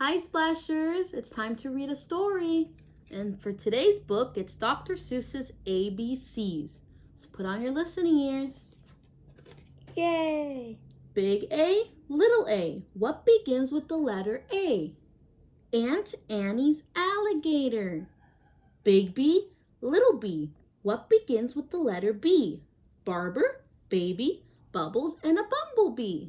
Hi Splashers, it's time to read a story. And for today's book, it's Dr. Seuss's ABCs. So put on your listening ears. Yay! Big A, little a, what begins with the letter A? Aunt Annie's alligator. Big B, little b, what begins with the letter B? Barber, baby, bubbles, and a bumblebee.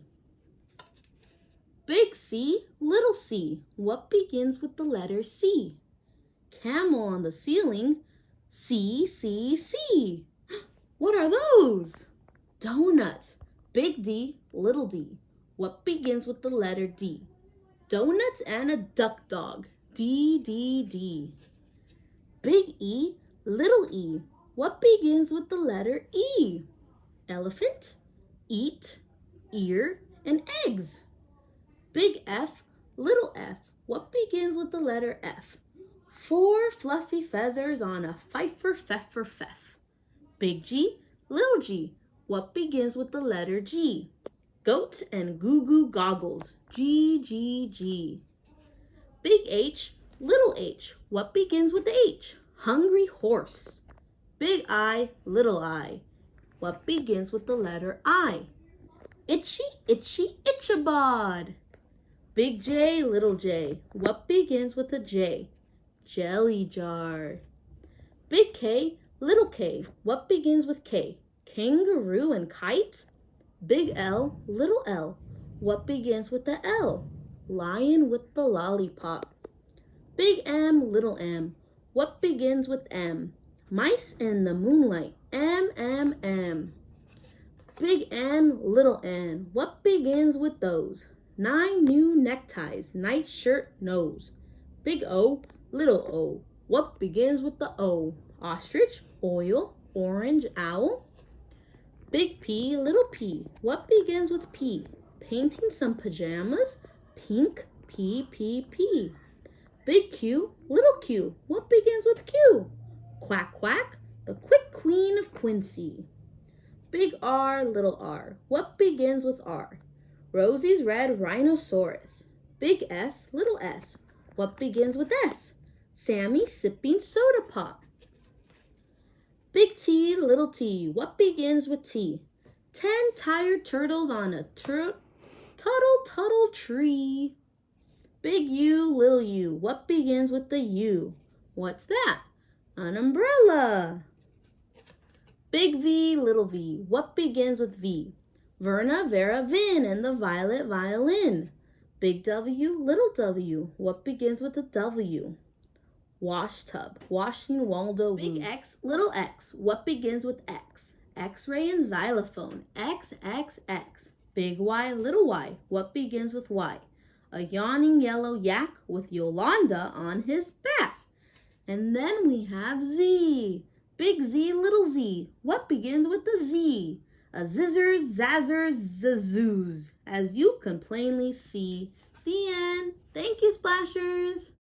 Big C, little c, what begins with the letter C? Camel on the ceiling, C, C, C. What are those? Donuts. Big D, little d, what begins with the letter D? Donuts and a duck dog, D, D, D. Big E, little e, what begins with the letter E? Elephant, eat, ear, and eggs. Big F, little f, what begins with the letter F? 4 fluffy feathers on a fifer, feffer, feff. Big G, little g, what begins with the letter G? Goat and goo-goo goggles, G, G, G. Big H, little h, what begins with the H? Hungry horse. Big I, little I, what begins with the letter I? Itchy, itchy, Ichabod. Big J, little j, what begins with a J? Jelly jar. Big K, little k, what begins with K? Kangaroo and kite. Big L, little l, what begins with the L? Lion with the lollipop. Big M, little m, what begins with M? Mice in the moonlight, M, M, M. Big N, little n, what begins with those? 9 new neckties, nice shirt, nose. Big O, little o, what begins with the O? Ostrich, oil, orange, owl. Big P, little p, what begins with P? Painting some pajamas, pink, P, P, P. Big Q, little q, what begins with Q? Quack, quack, the quick queen of Quincy. Big R, little r, what begins with R? Rosie's red rhinoceros. Big S, little s, what begins with S? Sammy sipping soda pop. Big T, little t, what begins with T? 10 tired turtles on a tuttle tuttle tree. Big U, little u, what begins with the U? What's that? An umbrella. Big V, little v, what begins with V? Verna, Vera, Vin, and the violet violin. Big W, little w, what begins with a W? Wash tub, washing Waldo. Big X, little x, what begins with X? X-ray and xylophone, X, X, X. Big Y, little y, what begins with Y? A yawning yellow yak with Yolanda on his back. And then we have Z. Big Z, little z, what begins with the Z? A zizzers, zazzers, zazoos, as you can plainly see. The end. Thank you, Splashers.